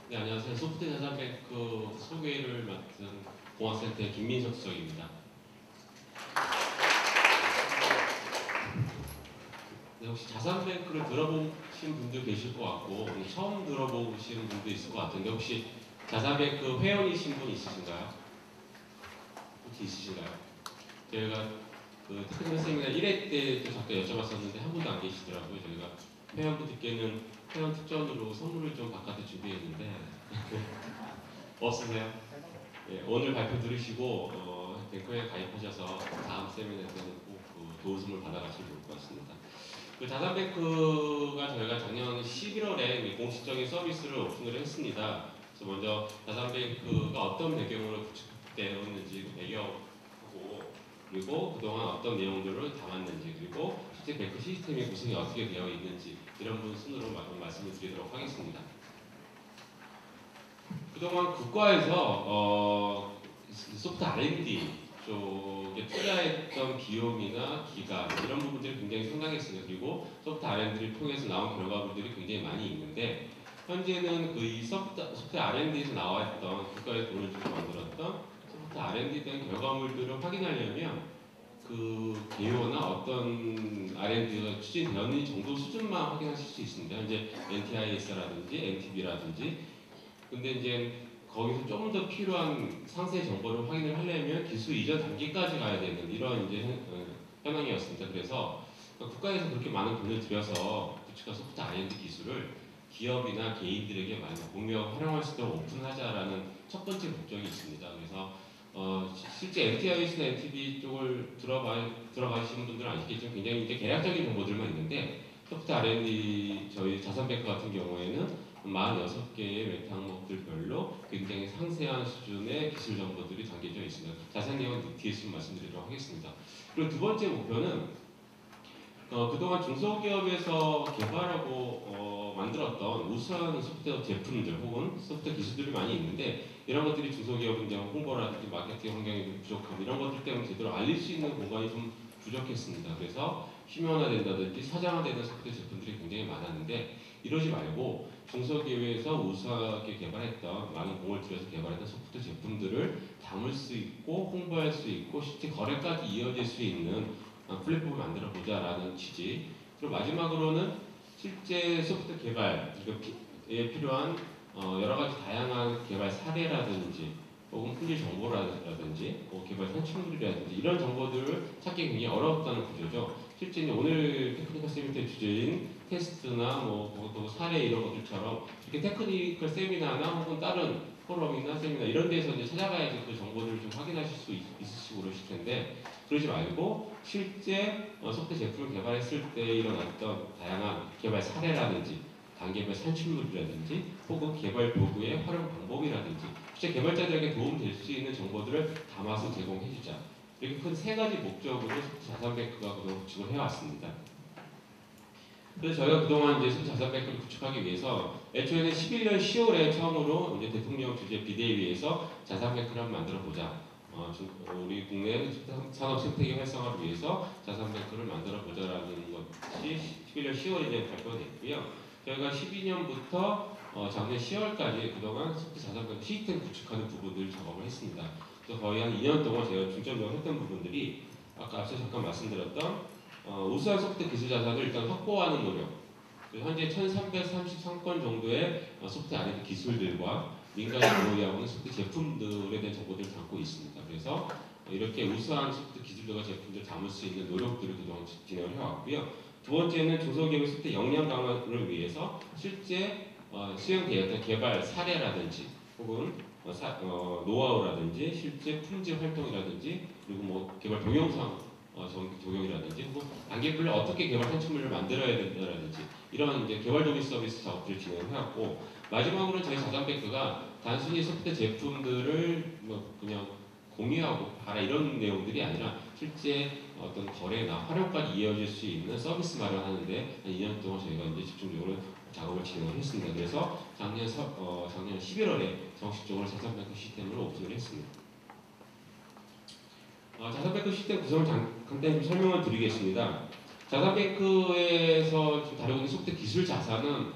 네, 안녕하세요. 소프트자산뱅크 소개를 맡은 공학센터의 김민석 수석입니다. 네, 혹시 자산뱅크를 들어보신 분들 계실 것 같고 처음 들어보시는 분도 있을 것 같은데 혹시 자산뱅크 회원이신 분 있으신가요? 혹시 있으신가요? 저희가 그 테크니컬 세미나 1회 때도 잠깐 여쭤봤었는데 한 분도 안 계시더라고요. 저희가 회원분들께는 회원 특전으로 선물을 좀 바깥에 준비했는데 없으세요? 네, 오늘 발표 들으시고 뱅크에 가입하셔서 다음 세미나 때는 꼭그 좋은 선물 받아가시면 좋을 것 같습니다. 그 자산뱅크가 저희가 작년 11월에 공식적인 서비스를 오픈을 했습니다. 그래서 먼저 자산뱅크가 어떤 배경으로 구축되었는지 그 배경하고 그리고 그동안 어떤 내용들을 담았는지 그리고 실제 뱅크 시스템의 구성이 어떻게 되어 있는지 이런 부분 순으로 말씀을 드리도록 하겠습니다. 그동안 국가에서 소프트 R&D 쪽에 투자했던 비용이나 기간 이런 부분들이 굉장히 상당했습니다. 그리고 소프트 R&D를 통해서 나온 결과물들이 굉장히 많이 있는데 현재는 그 이 소프트 R&D에서 나왔던 국가의 돈을 주고 만들었던 소프트 R&D에 대한 결과물들을 확인하려면 그 개요나 어떤 R&D가 추진되었는지 정도 수준만 확인하실 수 있습니다. 현재 NTIS라든지 NTB라든지 근데 이제 거기서 조금 더 필요한 상세 정보를 확인을 하려면 기술 이전 단계까지 가야 되는 이런 이제 현황이었습니다. 그래서 국가에서 그렇게 많은 돈을 들여서 구축한 소프트 R&D 기술을 기업이나 개인들에게 많이 공유하고 활용할 수 있도록 오픈하자라는 첫 번째 목적이 있습니다. 그래서 실제 NTIS나 NTB 쪽을 들어가시는 분들은 아시겠지만 굉장히 이제 계략적인 정보들만 있는데 소프트 R&D 저희 자산뱅크 같은 경우에는 46개의 멘트 항목들별로 굉장히 상세한 수준의 기술 정보들이 담겨져 있습니다. 자세한 내용은 뒤에서 말씀드리도록 하겠습니다. 그리고 두 번째 목표는 그동안 중소기업에서 개발하고 만들었던 우수한 소프트웨어 제품들 혹은 소프트웨어 기술들이 많이 있는데 이런 것들이 중소기업은 이제 홍보라든지 마케팅 환경이 부족함 이런 것들 때문에 제대로 알릴 수 있는 공간이 좀 부족했습니다. 그래서 휴면화된다든지 사장화되는 소프트웨어 제품들이 굉장히 많았는데 이러지 말고 중소기업에서 우수하게 개발했던 많은 공을 들여서 개발했던 소프트 제품들을 담을 수 있고 홍보할 수 있고 실제 거래까지 이어질 수 있는 플랫폼을 만들어 보자라는 취지. 그리고 마지막으로는 실제 소프트 개발에 필요한 여러 가지 다양한 개발 사례라든지 혹은 품질 정보라든지 개발 산출물이라든지 이런 정보들을 찾기 굉장히 어렵다는 구조죠. 실제 오늘 테크니컬 세미나의 주제인 테스트나 또 사례 이런 것들처럼 이렇게 테크니컬 세미나나 혹은 다른 포럼이나 세미나 이런 데서 이제 찾아가야지 그 정보들을 좀 확인하실 수 있으시고 그러실 텐데 그러지 말고 실제 소프트 제품을 개발했을 때 일어났던 다양한 개발 사례라든지 단계별 산출물이라든지 혹은 개발 도구의 활용 방법이라든지 실제 개발자들에게 도움될 수 있는 정보들을 담아서 제공해주자. 이렇게 큰 세 가지 목적으로 소프트 자산뱅크가 그동안 구축을 해왔습니다. 그래서 저희가 그동안 이제 소프트 자산뱅크를 구축하기 위해서 애초에는 11년 10월에 처음으로 이제 대통령 주재 비대위에서 자산뱅크를 한번 만들어 보자. 우리 국내 산업 생태계 활성화를 위해서 자산뱅크를 만들어 보자라는 것이 11년 10월에 이제 발표됐고요. 저희가 12년부터 작년 10월까지 그동안 소프트 자산뱅크 시스템 구축하는 부분들을 작업을 했습니다. 그래서 거의 한 2년 동안 제가 중점적으로 했던 부분들이 아까 앞서 잠깐 말씀드렸던 우수한 소프트 기술 자산을 일단 확보하는 노력. 현재 1,333건 정도의 소프트 R&D 기술들과 민간이 보유하고 있는 소프트 제품들에 대한 정보들을 담고 있습니다. 그래서 이렇게 우수한 소프트 기술들과 제품들을 담을 수 있는 노력들을 그동안 진행을 해왔고요. 두 번째는 중소기업의 소프트 역량 강화를 위해서 실제 수행되었던 개발 사례라든지 혹은 노하우라든지 실제 품질 활동이라든지 그리고 개발 동영상 적용이라든지 혹은 단계별로 어떻게 개발 산출물을 만들어야 된다라든지 이런 이제 개발적인 서비스 작업들을 진행을 해왔고 마지막으로 저희 자산뱅크가 단순히 소프트 제품들을 그냥 공유하고 봐라 이런 내용들이 아니라 실제 어떤 거래나 활용까지 이어질 수 있는 서비스 마련하는데 한 2년 동안 저희가 이제 집중적으로 작업을 진행을 했습니다. 그래서 작년 11월에 정식적으로 자산뱅크 시스템을 오픈을 했습니다. 자산뱅크 시스템 구성을 간단히 좀 설명을 드리겠습니다. 자산뱅크에서 좀 다루고 있는 소프트 기술 자산은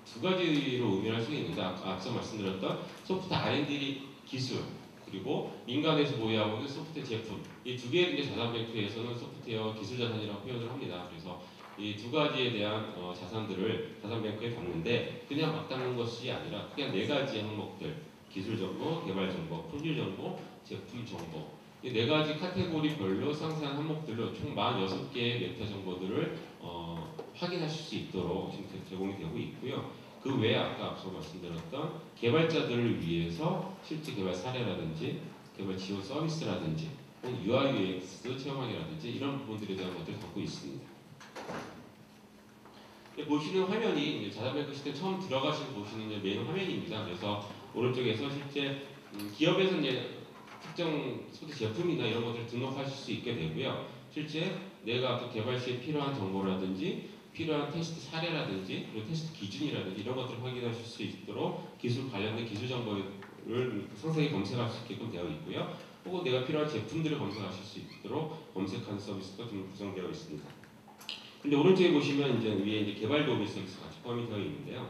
두 가지로 의미할 수 있는데 앞서 말씀드렸던 소프트 R&D 기술 그리고 민간에서 보유하고 있는 소프트 제품 이 두 개를 이제 자산뱅크에서는 소프트웨어 기술 자산이라고 표현을 합니다. 그래서 이 두 가지에 대한 자산들을 자산뱅크에 담는데 그냥 막 담는 것이 아니라 그냥 네 가지 항목들 기술 정보, 개발 정보, 품질 정보, 제품 정보 이 네 가지 카테고리별로 상세한 항목들로 총 46개의 메타 정보들을 확인하실 수 있도록 지금 제공이 되고 있고요. 그 외에 아까 앞서 말씀드렸던 개발자들을 위해서 실제 개발 사례라든지 개발 지원 서비스라든지 혹은 UI UX 체험하기라든지 이런 부분들에 대한 것들을 갖고 있습니다. 보시는 화면이 자산뱅크 시스템 처음 들어가시고 보시는 메인 화면입니다. 그래서 오른쪽에서 실제 기업에서 이제 특정 소재 제품이나 이런 것들을 등록하실 수 있게 되고요. 실제 내가 그 개발 시에 필요한 정보라든지 필요한 테스트 사례라든지 그리고 테스트 기준이라든지 이런 것들을 확인하실 수 있도록 기술 관련된 기술 정보를 상세히 검색할 수 있게끔 되어 있고요. 혹은 내가 필요한 제품들을 검색하실 수 있도록 검색하는 서비스가 좀 구성되어 있습니다. 근데 오른쪽에 보시면 이제 위에 이제 개발 도우미 서비스가 같이 포함이 되어 있는데요.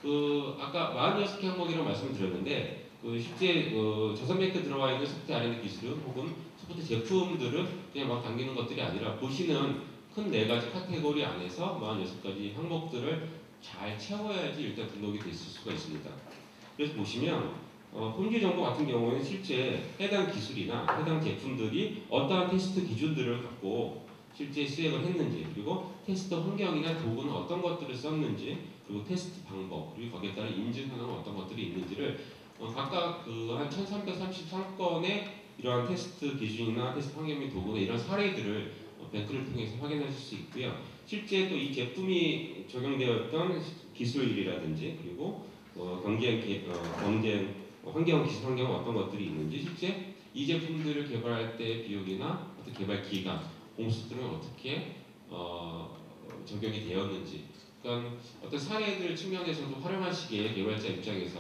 그 아까 46개 항목이라고 말씀드렸는데 실제 자산뱅크 들어와 있는 소프트 R&D 기술은 혹은 소프트 제품들은 그냥 막 당기는 것들이 아니라 보시는 큰 네 가지 카테고리 안에서 46가지 항목들을 잘 채워야지 일단 등록이 됐을 수가 있습니다. 그래서 보시면 품질 정보 같은 경우에는 실제 해당 기술이나 해당 제품들이 어떠한 테스트 기준들을 갖고 실제 수행을 했는지 그리고 테스트 환경이나 도구는 어떤 것들을 썼는지 그리고 테스트 방법 그리고 거기에 따른 인증하는 어떤 것들이 있는지를 각각 한 1333건의 이러한 테스트 기준이나 테스트 환경 및 도구나 이런 사례들을 뱅크를 통해서 확인하실 수 있고요. 실제 또 이 제품이 적용되었던 기술이라든지 그리고 경쟁 환경 기술 환경은 어떤 것들이 있는지 실제 이 제품들을 개발할 때 비용이나 어떤 개발 기간 공수들은 어떻게 적용이 되었는지 그러니까 어떤 사례들 측면에서도 활용하시기에 개발자 입장에서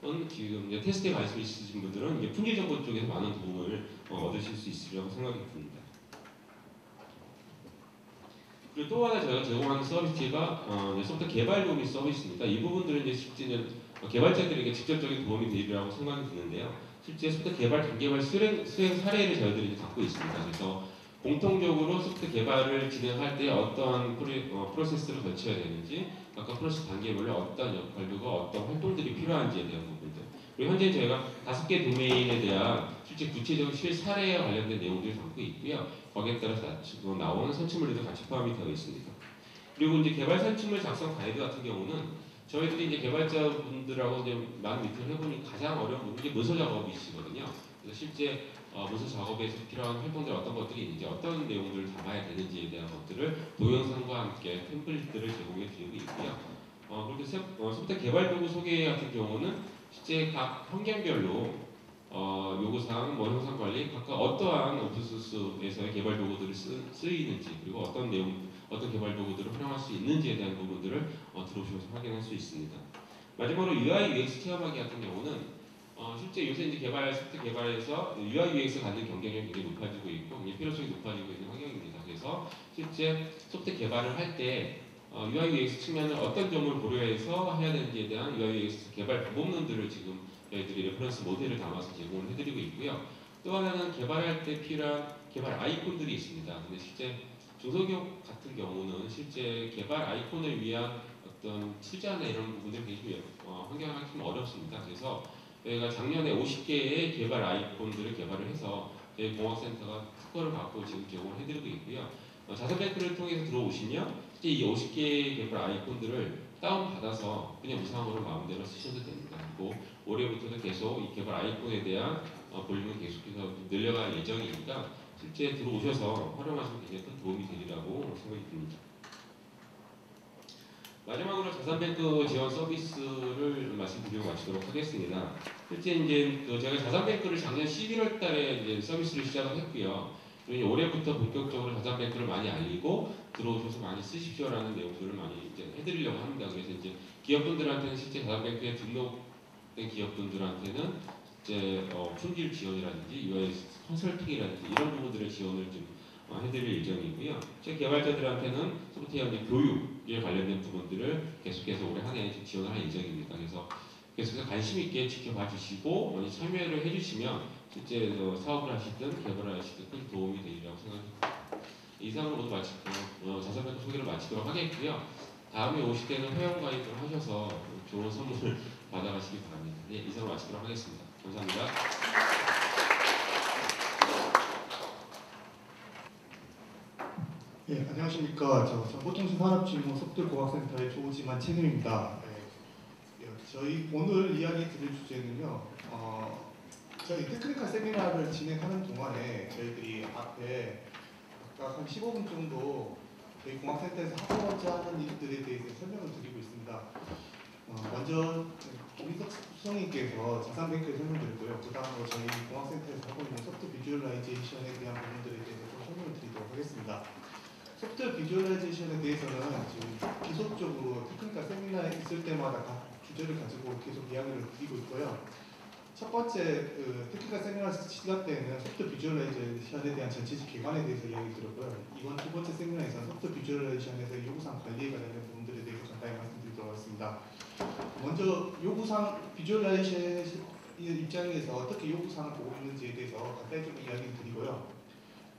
혹은 지금 이제 테스트에 관심 있으신 분들은 이제 품질 정보 쪽에서 많은 도움을 얻으실 수 있으리라고 생각이 듭니다. 그리고 또 하나 저희가 제공하는 서비스가 소프트 개발 도우미 서비스입니다. 이 부분들은 이제 실제는 개발자들에게 직접적인 도움이 되리라고 생각이 드는데요. 실제 소프트 개발 단계별 수행 사례를 저희들이 갖고 있습니다. 그래서 공통적으로 소프트 개발을 진행할 때 어떤 프로세스를 거쳐야 되는지 각각 프로세스 단계별로 어떤 역할들과 어떤 활동들이 필요한지에 대한 부분들 그리고 현재 저희가 5개 도메인에 대한 실제 구체적 실사례에 관련된 내용들을 담고 있고요. 거기에 따라서 나오는 선출물들도 같이 포함이 되어 있습니다. 그리고 이제 개발 선출물 작성 가이드 같은 경우는 저희들이 이제 개발자분들하고 이제 많은 미팅을 해보니 가장 어려운 부분이 문서 작업이시거든요. 그래서 실제 문서 작업에서 필요한 활동들 어떤 것들이 있는지 어떤 내용들을 담아야 되는지에 대한 것들을 동영상과 함께 템플릿들을 제공해 드리고 있고요. 그리고 소프트 개발 도구 소개 같은 경우는 실제 각 환경별로 요구사항, 형상 관리 각각 어떠한 오픈소스에서의 개발 도구들이 쓰이는지 그리고 어떤 내용, 어떤 개발 도구들을 활용할 수 있는지에 대한 부분들을 들어오셔서 확인할 수 있습니다. 마지막으로 UI UX 체험하기 같은 경우는 실제 요새 이제 소프트 개발에서 UI UX 갖는 경쟁력이 굉장히 높아지고 있고 필요성이 높아지고 있는 환경입니다. 그래서 실제 소프트 개발을 할 때 UI UX 측면을 어떤 점을 고려해서 해야 되는지에 대한 UI UX 개발 방법론들을 지금 저희들이 레퍼런스 모델을 담아서 제공을 해드리고 있고요. 또 하나는 개발할 때 필요한 개발 아이콘들이 있습니다. 근데 실제 중소기업 같은 경우는 실제 개발 아이콘을 위한 어떤 투자나 이런 부분들이 굉장히 환경하기 좀 어렵습니다. 그래서 저희가 작년에 50개의 개발 아이콘들을 개발을 해서 저희 공학센터가 특허를 받고 지금 제공을 해드리고 있고요. 자산뱅크를 통해서 들어오시면 실제 이 50개의 개발 아이콘들을 다운받아서 그냥 무상으로 마음대로 쓰셔도 됩니다. 그리고 올해부터도 계속 이 개발 아이콘에 대한 볼륨을 계속해서 늘려갈 예정이니까 실제 들어오셔서 활용하시면 굉장히 큰 도움이 되리라고 생각이 듭니다. 마지막으로 자산뱅크 지원 서비스를 말씀드리고 마치도록 하겠습니다. 실제 이제 제가 자산뱅크를 작년 11월 달에 이제 서비스를 시작을 했고요. 그리고 올해부터 본격적으로 자산뱅크를 많이 알리고 들어오셔서 많이 쓰십시오라는 내용들을 많이 이제 해드리려고 합니다. 그래서 이제 기업분들한테는 실제 자산뱅크에 등록된 기업분들한테는 이제 품질 지원이라든지 UI 컨설팅이라든지 이런 부분들의 지원을 좀 해드릴 예정이고요. 제 개발자들한테는 소프트웨어 이제 교육에 관련된 부분들을 계속해서 올해 한 해 지원할 예정입니다. 그래서 계속해서 관심 있게 지켜봐 주시고 참여를 해주시면 실제 사업을 하시든 개발을 하시든 큰 도움이 되리라고 생각합니다. 이상으로 모두 마치고 자사뱅크 소개를 마치도록 하겠고요. 다음에 오실 때는 회원가입을 하셔서 좋은 선물을 받아가시기 바랍니다. 네, 이상으로 마치도록 하겠습니다. 감사합니다. 예, 안녕하십니까. 저 정보통신산업진흥 속들공학센터의 조지만 책임입니다. 저희 오늘 이야기 드릴 주제는요. 저희 테크니컬 세미나를 진행하는 동안에 저희들이 앞에 각 한 15분 정도 저희 공학센터에서 하고자 하는 일들에 대해서 설명을 드리고 있습니다. 먼저 김인석 수석님께서 자산뱅크에 설명드리고요. 그 다음으로 저희 공학센터에서 하고 있는 소프트 비주얼라이제이션에 대한 부분들에 대해서 좀 설명을 드리도록 하겠습니다. 소프트 비주얼라이제이션에 대해서는 지금 지속적으로 테크니컬 세미나에 있을 때마다 각 주제를 가지고 계속 이야기를 드리고 있고요. 첫 번째 테크니컬 세미나 시간 때는 소프트 비주얼라이제이션에 대한 전체적 개관에 대해서 이야기 드렸고요. 이번 두 번째 세미나에서는 소프트 비주얼라이제이션에서 요구사항 관리에 관련된 부분들에 대해서 간단히 말씀드리도록 하겠습니다. 먼저 요구사항 비주얼라이제이션 입장에서 어떻게 요구사항을 보고 있는지에 대해서 간단히 좀 이야기 드리고요.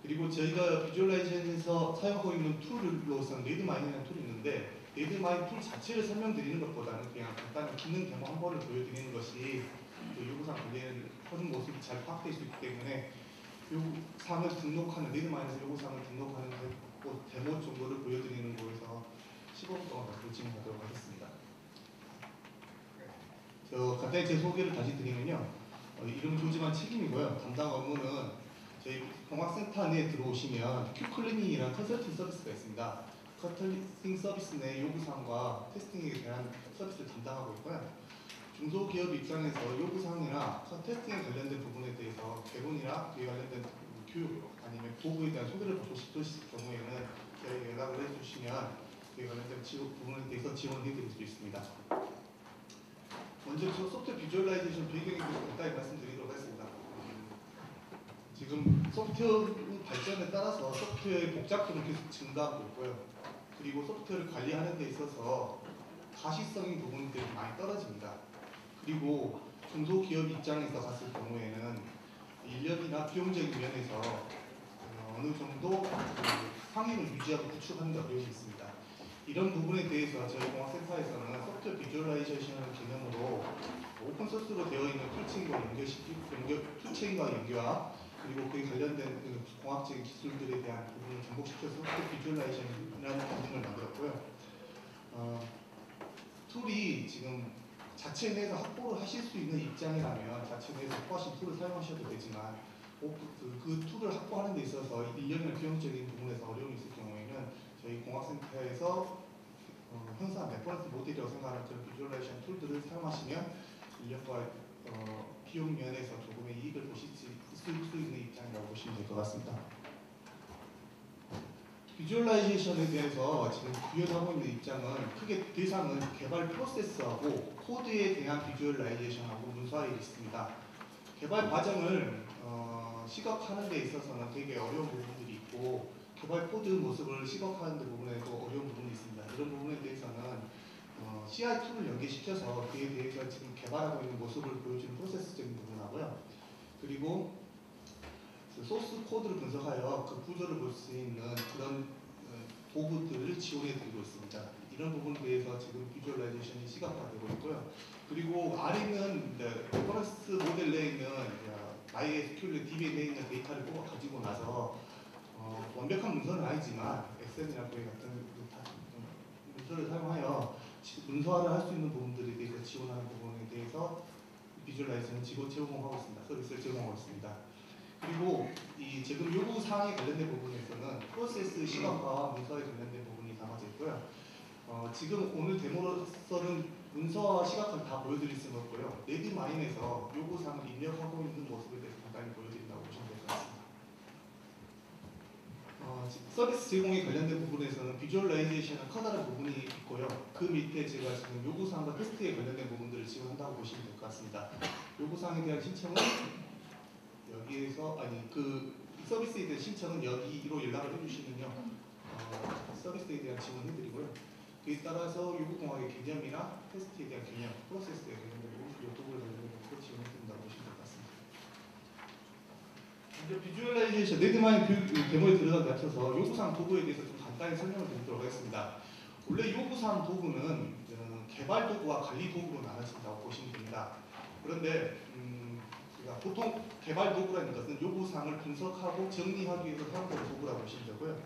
그리고 저희가 비주얼라이제이션에서 사용하고 있는 툴로서 네드마인이라는 툴이 있는데 네드마인 툴 자체를 설명드리는 것보다는 그냥 간단한 기능 데모 한 번을 보여드리는 것이 요구사항 관리를 하는 모습이 잘 파악될 수 있기 때문에 요구사항을 등록하는 네드마인에서 요구사항을 등록하는 데모 정도를 보여드리는 거에서 15분 동안 진행하도록 하겠습니다. 간단히 제 소개를 다시 드리면요. 이름 조지만 책임이고요. 담당 업무는 저희 공학센터 내에 들어오시면 큐클리닝이라는 컨설팅 서비스가 있습니다. 컨설팅 서비스 내 요구사항과 테스팅에 대한 서비스를 담당하고 있고요. 중소기업 입장에서 요구사항이나 테스팅에 관련된 부분에 대해서 개론이나 그에 관련된 교육 아니면 도구에 대한 소개를 받고 싶으실 경우에는 저희 연락을 해주시면 그에 관련된 부분에 대해서 지원을 해드릴 수 있습니다. 먼저 소프트 비주얼라이제이션 배경에 대해서 간단히 말씀드리도록 하겠습니다. 지금 소프트웨어 발전에 따라서 소프트웨어의 복잡도는 계속 증가하고 있고요. 그리고 소프트웨어를 관리하는 데 있어서 가시성인 부분들이 많이 떨어집니다. 그리고 중소기업 입장에서 봤을 경우에는 인력이나 비용적인 면에서 어느 정도 상위를 유지하고 구축하는 데 어려움이 있습니다. 이런 부분에 대해서 저희 공학센터에서는 소프트 비주얼라이제이션을 개념으로 오픈소스로 되어 있는 툴체인과 연결 그리고 그에 관련된 공학적인 기술들에 대한 부분을 접목시켜서 소프트 비주얼라이제이션이라는 기능을 만들었고요. 툴이 지금 자체 내에서 확보를 하실 수 있는 입장이라면 자체 내에서 확보하신 툴을 사용하셔도 되지만 그 툴을 확보하는 데 있어서 인력이나 비용적인 부분에서 어려움이 있을 경우에는 저희 공학센터에서 현상 레퍼런스 모델이라고 생각하는 그런 비주얼라이제이션 툴들을 사용하시면 인력과 비용 면에서 조금의 이익을 보실 수 있는 입장이라고 보시면 될 것 같습니다. 비주얼라이제이션에 대해서 지금 부여하고 있는 입장은 크게 대상은 개발 프로세스하고 코드에 대한 비주얼라이제이션하고 문서화에 있습니다. 개발 과정을 시각하는 데 있어서는 되게 어려운 부분들이 있고 개발 코드 모습을 시각하는 데 부분에도 어려운 부분이 있습니다. 이런 부분에 대해서는 CI 툴을 연계시켜서 그에 대해서 지금 개발하고 있는 모습을 보여주는 프로세스적인 부분하고요. 그리고 소스 코드를 분석하여 그 구조를 볼 수 있는 그런 도구들을 지원해 드리고 있습니다. 이런 부분에 대해서 지금 비주얼라이제이션이 시각화되고 있고요. 그리고 아래는 레퍼런스 모델 내에 있는 MySQL DB에 내에 있는 데이터를 뽑아 가지고 나서 완벽한 문서는 아니지만 엑셀이나 그에 같은 문서를 사용하여 문서화를 할 수 있는 부분들에 대해서 지원하는 부분에 대해서 비주얼라이제이션은 제공하고 있습니다. 서비스를 제공하고 있습니다. 그리고 이 지금 요구 사항에 관련된 부분에서는 프로세스 시각화와 문서에 관련된 부분이 담아져 있고요. 지금 오늘 데모로서는 문서와 시각화를 다 보여드릴 수는 없고요. 네드마인에서 요구 사항을 입력하고 있는 모습에 대해서 간단히 보여드린다고 보시면 될 것 같습니다. 서비스 제공에 관련된 부분에서는 비주얼라이제이션은 커다란 부분이 있고요. 그 밑에 제가 지금 요구사항과 테스트에 관련된 부분들을 지원한다고 보시면 될 것 같습니다. 요구사항에 대한 신청은 여기에서 그 서비스에 대한 신청은 여기로 연락을 해주시면요. 서비스에 대한 지원해드리고요. 그에 따라서 요구공학의 개념이나 테스트에 대한 개념, 프로세스에 대한 개념, 요구를 관련해서 지원해드린다고 보시면 될 것 같습니다. 이제 비주얼라이제이션, 네드마인 교육 데모에 들어가기 앞서서 요구사항 도구에 대해서 좀 간단히 설명을 드리도록 하겠습니다. 원래 요구사항 도구는 개발 도구와 관리 도구로 나눠진다고 보시면 됩니다. 그런데 그러니까 보통 개발 도구라는 것은 요구사항을 분석하고 정리하기 위해서 사용되는 도구라고 보시면 되고요.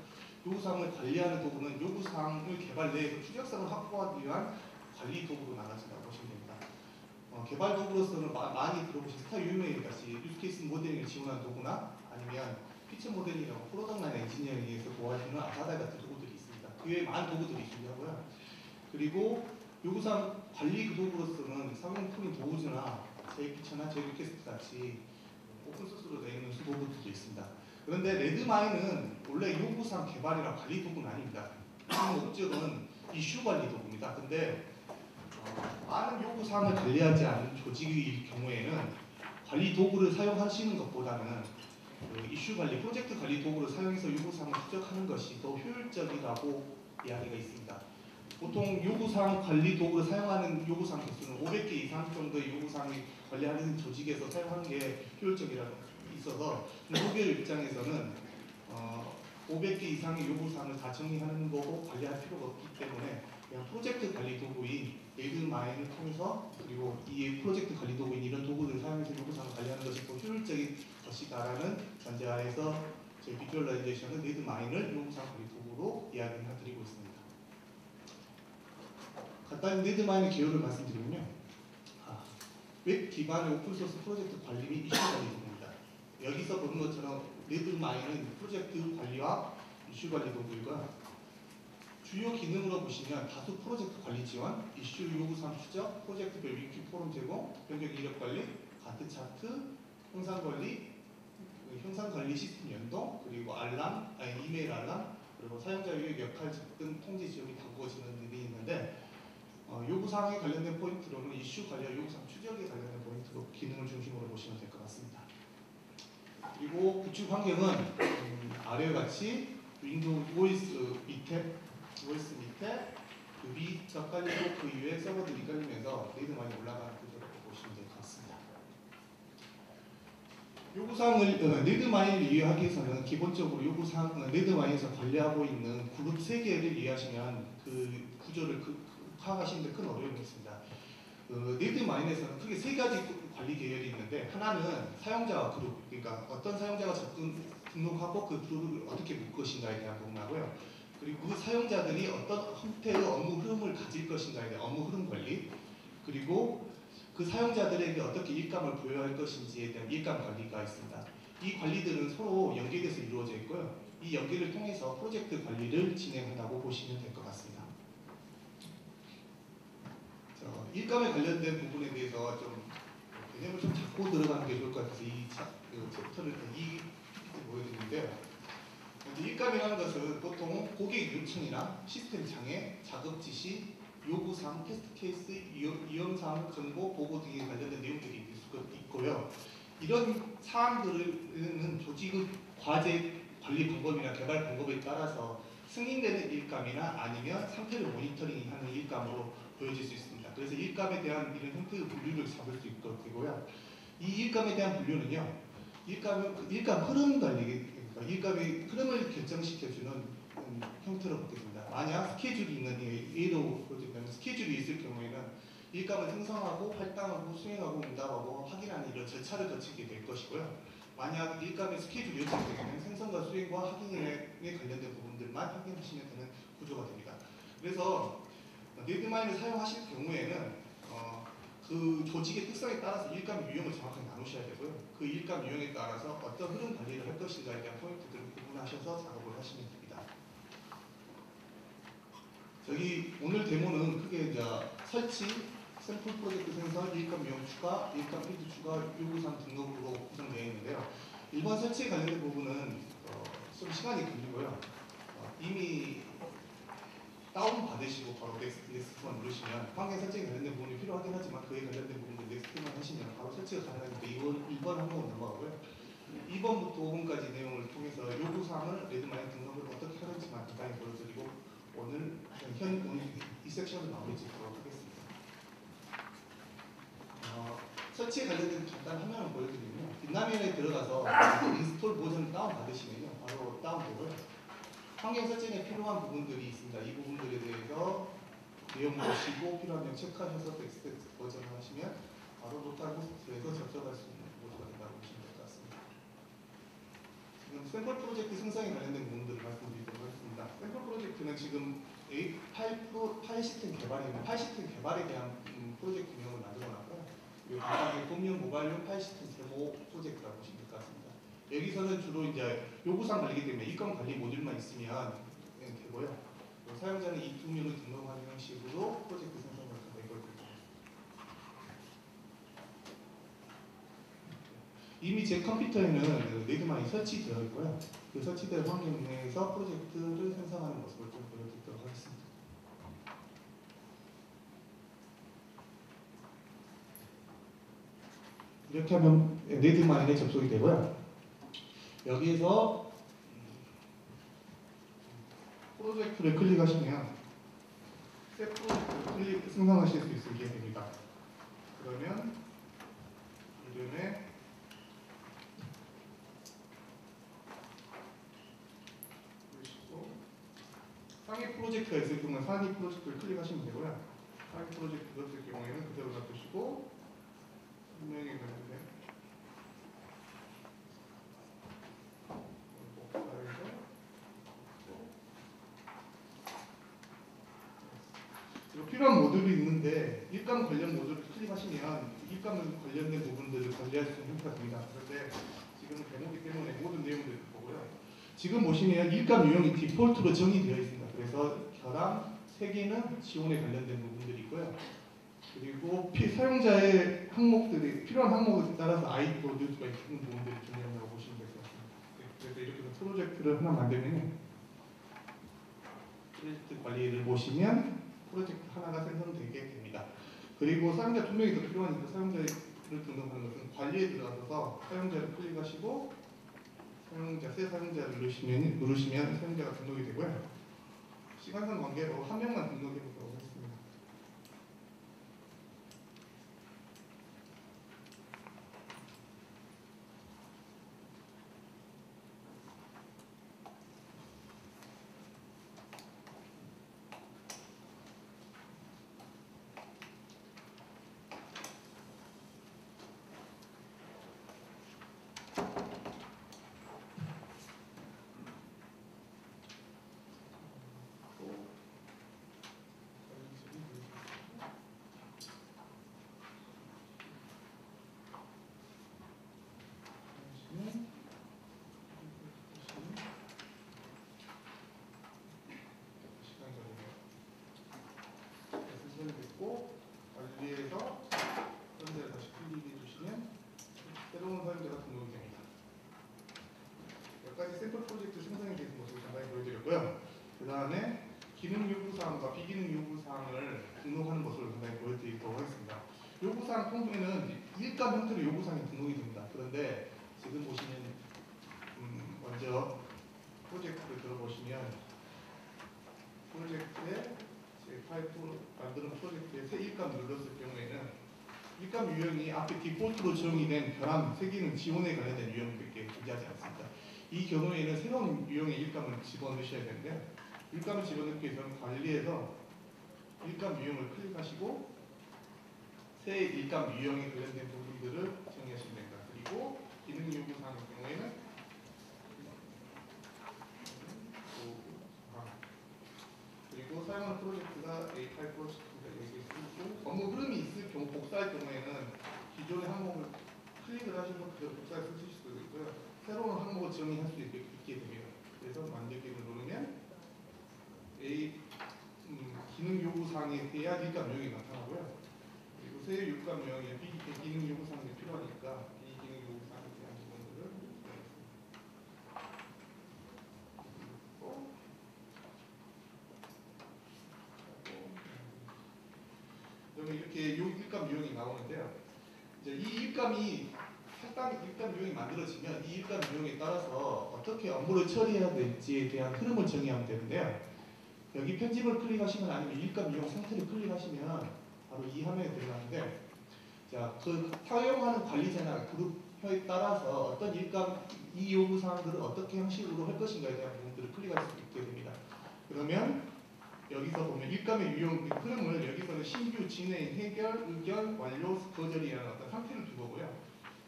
요구사항을 관리하는 도구는 요구사항을 개발 내에서 추적성을 확보하기 위한 관리 도구로 나눠진다고 보시면 됩니다. 개발 도구로서는 많이 들어보신 스타유메일 같이 유스케이스 모델링을 지원하는 도구나 아니면 피처 모델링이라고 프로덕트 라인 엔지니어링에서 도와주는 아사달 같은 도구들이 있습니다. 그 외에 많은 도구들이 존재하고요. 그리고 요구사항 관리 도구로서는 상용 풀인 도구즈나 제이피처나 제이리퀘스트 같이 오픈소스로 되어 있는 도구들도 있습니다. 그런데 레드마인은 원래 요구사항 개발이랑 관리 도구는 아닙니다. 그 목적은 이슈 관리 도구입니다. 근데 많은 요구사항을 관리하지 않는 조직의 경우에는 관리 도구를 사용하시는 것보다는 그 이슈 관리, 프로젝트 관리 도구를 사용해서 요구사항을 추적하는 것이 더 효율적이라고 이야기가 있습니다. 보통 요구사항 관리 도구를 사용하는 요구사항 개수는 500개 이상 정도의 요구사항을 관리하는 조직에서 사용하는 게 효율적이라고 있어서 중소기업 입장에서는 500개 이상의 요구사항을 다 정리하는 거고 관리할 필요가 없기 때문에 그냥 프로젝트 관리 도구인 레드마인을 통해서 그리고 이 프로젝트 관리 도구인 이런 도구들을 사용해서 요구사항을 관리하는 것이 더 효율적인 것이다라는 전제하에서 저희 비주얼라이제이션은 레드마인을 요구사항 관리 도구로 이야기를 드리고 있습니다. 간단히 레드마인의 개요를 말씀드리면요. 웹 기반의 오픈소스 프로젝트 관리 및 이슈 관리 도구입니다. 여기서 보는 것처럼 레드마인은 프로젝트 관리와 이슈 관리 도구이고요. 주요 기능으로 보시면 다수 프로젝트 관리 지원, 이슈 요구사항 추적, 프로젝트별 위키 포럼 제공, 변경 이력 관리, 가트 차트, 현상 관리 시스템 연동, 그리고 알람, 이메일 알람, 그리고 사용자 유입 역할 등 통제 지원이 다루어지는 일이 있는데 요구사항에 관련된 포인트로는 이슈 관리와 요구사항 추적에 관련된 포인트로 기능을 중심으로 보시면 될 것 같습니다. 그리고 구축 환경은 아래와 같이 윈도우 OS 밑에 그 위가 깔리고 그 위에 서버들이 깔리면서 레드마인이 올라가는 구조라고 보시면 될 것 같습니다. 요구사항을 레드마인을 이해하기 위해서는 기본적으로 요구사항 레드마인에서 관리하고 있는 그룹 3개를 이해하시면 그 구조를 파악하시는 데 큰 어려움이 있습니다. 레드마인에서는 크게 3가지 관리 계열이 있는데 하나는 사용자와 그룹, 그러니까 어떤 사용자가 등록하고 그 그룹을 어떻게 묶을 것인가에 대한 부분하고요. 그리고 그 사용자들이 어떤 형태의 업무 흐름을 가질 것인가에 대한 업무 흐름 관리, 그리고 그 사용자들에게 어떻게 일감을 부여할 것인지에 대한 일감 관리가 있습니다. 이 관리들은 서로 연계돼서 이루어져 있고요. 이 연계를 통해서 프로젝트 관리를 진행한다고 보시면 될 것 같습니다. 일감에 관련된 부분에 대해서 좀 개념을 좀 잡고 들어가는 게 좋을 것 같아서 이 챕터를 이 PPT 보여드리는데요. 일감이라는 것은 보통 고객 요청이나 시스템 장애, 작업 지시, 요구사항, 테스트 케이스, 위험사항, 정보, 보고 등에 관련된 내용들이 있고요. 이런 사항들은 조직의 과제 관리 방법이나 개발 방법에 따라서 승인되는 일감이나 아니면 상태를 모니터링하는 일감으로 보여질 수 있습니다. 그래서 일감에 대한 이런 형태의 분류를 잡을 수 있고요. 이 일감에 대한 분류는요. 일감 흐름 관리, 그러니까 일감의 흐름을 결정시켜주는 형태로 바뀌습니다. 만약 스케줄이 있는 예로 프로젝트는 스케줄이 있을 경우에는 일감을 생성하고 할당하고 수행하고 응답하고 확인하는 이런 절차를 거치게 될 것이고요. 만약 일감의 스케줄이 없을 경우에는 생성과 수행과 확인에 관련된 부분들만 확인하시면 되는 구조가 됩니다. 그래서 레드마인을 사용하실 경우에는 그 조직의 특성에 따라서 일감 유형을 정확하게 나누셔야 되고요. 그 일감 유형에 따라서 어떤 흐름 관리를 할 것인가에 대한 포인트들을 구분하셔서 작업을 하시면 됩니다. 저기 오늘 데모는 크게 이제 설치, 샘플 프로젝트 생성, 일감 유형 추가, 일감 필드 추가, 요구사항 등록으로 구성되어 있는데요. 일반 설치에 관련된 부분은 좀 시간이 걸리고요. 이미 다운 받으시고 바로 넥스트만 누르시면 환경 설정에 관련된 부분이 필요하긴 하지만 그에 관련된 부분들 넥스트만 하시면 바로 설치가 가능하니까 이번 한 번 넘어가고요. 2번부터 5번까지 내용을 통해서 요구사항을 레드마인 등록을 어떻게 하는지만 간단히 보여드리고 오늘 이 섹션을 마무리 짓도록 하겠습니다. 설치에 관련된 잠깐 화면을 보여드리면 뒷화면에 들어가서 인스톨 버전을 다운받으시면요 바로 다운되고요. 환경 설정에 필요한 부분들이 있습니다. 이 부분들에 대해서 내용 보시고 필요하면 체크하셔서 엑스펙트 버전을 하시면 바로 로컬 호스트에서 접속할 수 있는 모드가 된다고 보시면 될 것 같습니다. 지금 샘플 프로젝트 생성에 관련된 부분들을 말씀드리도록 하겠습니다. 샘플 프로젝트는 지금 파일 시스템 개발에 대한 프로젝트명을 만들어놨고요. 그리고 각각의 돔용 모바일용 파일 시스템 제모 프로젝트라고 보시면 될 것 같습니다. 여기서는 주로 이제 요구사항 관리기 때문에 입건 관리 모듈만 있으면 되고요. 사용자는 이 돔용을 등록하는 형식으로 프로젝트 생성을 하게 되거든요. 이미 제 컴퓨터에는 레드마인이 설치되어 있고요. 그 설치된 환경 내에서 프로젝트를 생성하는 모습을 좀 보여드리도록 하겠습니다. 이렇게 하면 레드마인에 접속이 되고요. 여기에서 프로젝트를 클릭하시면 새 프로젝트를 생성하실 수 있게 됩니다. 그러면 이름에 상위 프로젝트가 있을 경우는 상위 프로젝트를 클릭하시면 되고요. 상위 프로젝트가 있을 경우에는 그대로 놔두시고 설명에 관련된 필요한 모듈이 있는데 입감 관련 모듈을 클릭하시면 입감 관련된 부분들을 관리할 수 있는 형태가 됩니다. 그런데 지금은 데모기 때문에 모든 내용들을 보고요. 지금 보시면 일감 유형이 디폴트로 정의되어 있습니다. 그래서 결함 3개는 지원에 관련된 부분들이 있고요. 그리고 사용자의 항목들이 필요한 항목에 따라서 아이디 모듈가 있는 부분들이 중요하다고 보시면 될 것 같습니다. 그래서 이렇게 프로젝트를 하나 만들면 프로젝트 관리를 보시면 프로젝트 하나가 생성되게 됩니다. 그리고 사용자 2명이 더 필요하니까 사용자를 등록하는 것은 관리에 들어가서 사용자를 클릭하시고 새 사용자를 누르시면 사용자가 등록이 되고요. 시간상 관계로 한 명만 등록해 보도록 하겠습니다. 됐고 관리에서 사용자를 다시 클릭해 주시면 새로운 사용자가 등록이 됩니다. 몇 가지 샘플 프로젝트 생성에 대해서 모습을 간단히 보여드렸고요. 그 다음에 기능 요구사항과 비기능 요구사항을 등록하는 모습을 간단히 보여드리도록 하겠습니다. 요구사항 통에는 일감 형태로 요구사항이 등록이 됩니다. 그런데 지금 보시면 먼저 프로젝트를 들어보시면 프로젝트에 파이프로 만드는 프로젝트에 새 일감 눌렀을 경우에는 일감 유형이 앞에 디폴트로 정의된 결함 3개는 지원에 관련된 유형밖에 존재하지 않습니다. 이 경우에는 새로운 유형의 일감을 집어넣으셔야 되는데 일감을 집어넣기 위해서는 관리에서 일감 유형을 클릭하시고 새 일감 유형에 관련된 부분들을 정의하시면 됩니다. 그리고 기능 요구사항의 경우에는 그리고 사용하는 프로젝트가 A5 프로젝트가 여기 있고 업무 흐름이 있을 경우 복사할 경우에는 기존의 항목을 클릭을 하시면 그대로 복사해 쓰실 수도 있고요. 새로운 항목을 정의할 수 있게 됩니다. 그래서 만들기를 누르면 기능 요구사항에 대한 일감 유형이 나타나고요. 그리고 새 일감 유형에 비기능 요구사항이 필요하니까 비기능 요구사항에 대한 부분들을 그러면 이렇게 일감 유형이 나오는데요. 이제 이 일감이 일감 유형이 만들어지면 이 일감 유형에 따라서 어떻게 업무를 처리해야 될지에 대한 흐름을 정의하면 되는데요. 여기 편집을 클릭하시면 아니면 일감 유형 상태를 클릭하시면 바로 이 화면에 들어가는데, 자, 그 사용하는 관리자나 그룹에 따라서 어떤 일감 이 요구 사항들을 어떻게 형식으로 할 것인가에 대한 부분들을 클릭할 수 있게 됩니다. 그러면 여기서 보면 일감의 유형 흐름을 여기서는 신규, 진행, 해결, 의견, 완료, 거절이라는 어떤 상태를 두 거고요.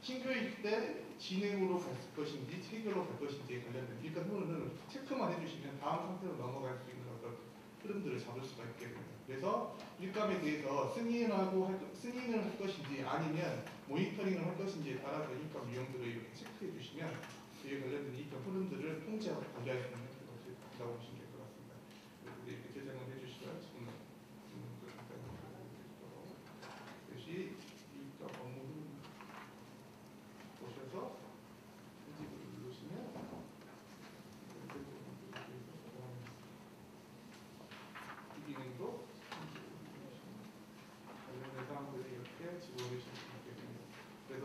신규일 때 진행으로 갈 것인지 해결로 갈 것인지에 관련된 일감 흐름을 체크만 해주시면 다음 상태로 넘어갈 수 있는 어떤 흐름들을 잡을 수가 있게 됩니다. 그래서 일감에 대해서 승인을 할 것인지 아니면 모니터링을 할 것인지에 따라서 일감 유형들을 이렇게 체크해 주시면 이에 관련된 일감 흐름들을 통제하고 관리할 수 있는 형태가 된다고 보시면 될 것 같습니다. 이렇게 제작을 해주시면 지금 다시 일감 업무 흐름 보셔서 편집을 누르시면 이 기능도 관련된 사항들을 이렇게 집어넣으실 수 있게 됩니다. 그래서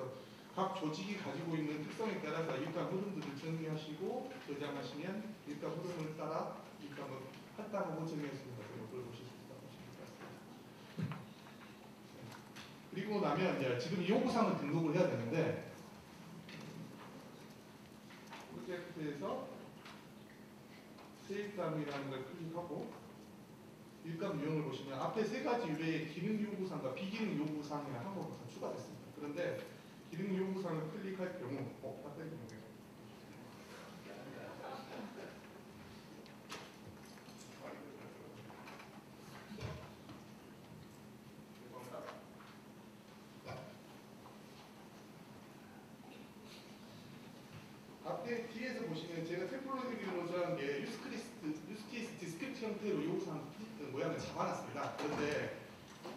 각 조직이 가지고 있는 특성에 따라서 일감 흐름들을 정리하시고 저장하시면 일감 흐름을 따라 일감을 할당하고 정리할 수 있는 것을 보실 수 있다고 보시면 됩니다. 그리고 나면 이제 지금 이 요구사항을 등록을 해야 되는데, 프로젝트에서 세입감이라는 걸 클릭하고 일감 유형을 보시면 앞에 세 가지 유래의 기능 요구사항과 비기능 요구사항이라는 항목이 다 추가됐습니다. 그런데 기능 요구사항을 클릭할 경우 배터리 경우에 앞에 뒤에서 보시면 제가 템플릿으로 정한 게 유스케이스 디스크립트 형태로 요구사항 모양을 잡아놨습니다. 그런데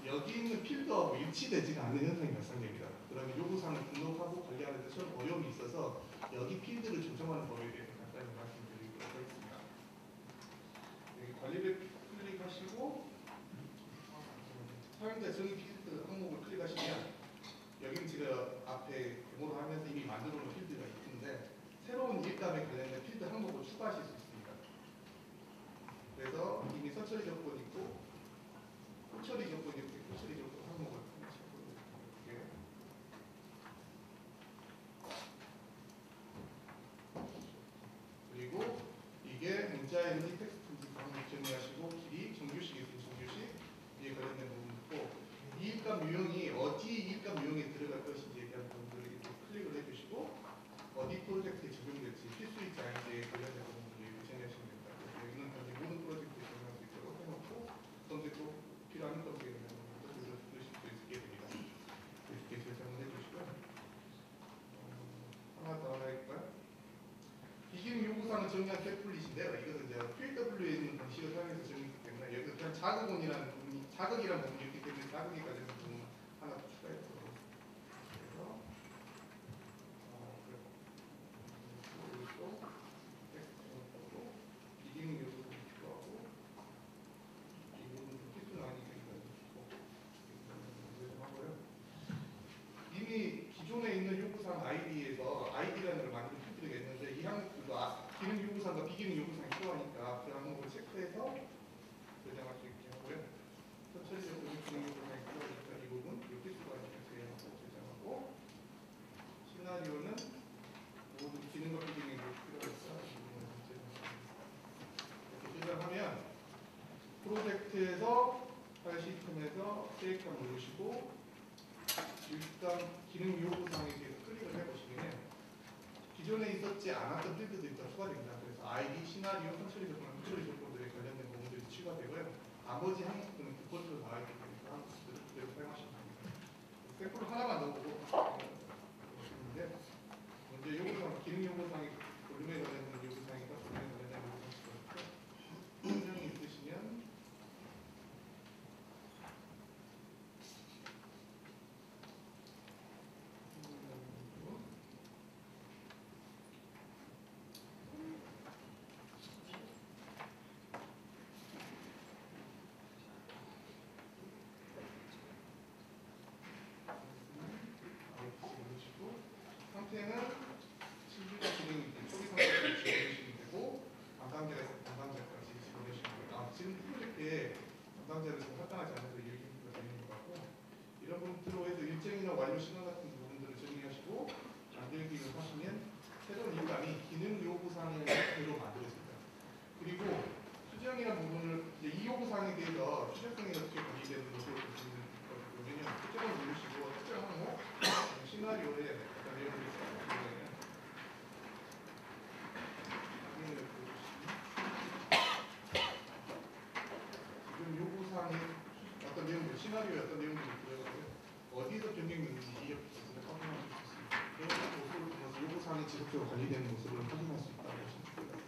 여기 있는 필드하고 일치되지가 않는 현상이 발생됩니다. 그러면 요구사항을 등록하고 관리하는 데 좀 어려움이 있어서 여기 필드를 조정하는 법에 대해서 간단히 말씀드리도록 하겠습니다. 여기 관리를 클릭하시고 사용자 정의 필드 항목을 클릭하시면 여기는 지금 앞에 데모를 하면서 이미 만들어 놓은 필드가 있는데 새로운 일감에 관련된 필드 항목을 추가하실 수 있습니다. 그래서 이미 선처리 조건이 있고 후처리 조건이 있고 후처리 조건 항목을 이렇게 그리고 이게 문자에 있는 텍스트인지 항목 정리하시고 길이 정규식이 있으면 정규식 이에 관련된 부분 있고 이 일감 유형이 어디 일감 유형에 들어갈 것인지에 대한 부분들을 이렇게 클릭을 해주시고 어디 프로젝트에 적용될지 필수이지 아닌지에 관련된 부분들을 이렇게 정리하시면 됩니다. 그래서 여기는 현재 모든 프로젝트에 적용할 수 있도록 해놓고 선택도 필요한 것들에 대한 부분들을 넣으실 수 있게 됩니다. 이렇게 설정을 해주시고요. 하나 더 할까요? 비기능 요구사항을 정리한 템플릿인데요. 이것은 이제 PW에 있는 방식을 사용해서 정리했기 때문에 여기서 그냥 자극이라는 부분이 있기 때문에 자극에 관련된 부분 하나 더 추가했고 그래서 이것도 텍스트로 비기능 요소를 추가하고 이 부분은 필수는 아니니까 하고요. 이미 기존에 있는 요구사항 아이디에서 아이디라는 걸 만드는 필드가 있는데 이 항목들도 기능 요구사항과 비기능 요구사항이 필요하니까 그 항목을 체크해서 저장할 수 있게 하고요. 처리적으로 기능 요구사항이 필요하니까 이 부분 이 필수가 아니니까 저장하고 시나리오는 모든 기능과 비기능이 필요하니까 이 부분을 저장하면 프로젝트에서 파일 시스템에서 세이브감 누르시고 일단 기능 요구사항에 대해서 클릭을 해보시면 기존에 있었지 않았던 필드들이 더 추가됩니다. 그래서 아이디, 시나리오, 선처리 조건, 후처리 조건들에 관련된 부분들이 추가되고요. 나머지 항목들은 디폴트로 나와 있기 때문에 그 항목들을 그대로 사용하시면 됩니다. 샘플 하나만 넣어보고 보시는데 먼저 요구사항, 기능 요구사항이 볼륨에 관련된 요구사항이니까 볼륨에 관련된 요구사항이 설정이 있으시면 계속적으로 관리되는 모습을 확인할 수 있다고 보시면 됩니다.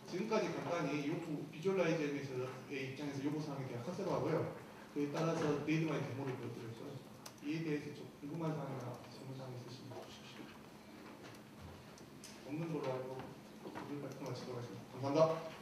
지금까지 간단히 요구 비주얼라이제이션의 입장에서 요구사항에 대한 컨셉을 하고요. 그에 따라서 네이드마이 데모를 보여드렸어요. 이에 대해서 좀 궁금한 사항이나 질문사항이 있으시면 주십시오. 없는 걸로 알고 오늘 발표 마치도록 하겠습니다. 감사합니다.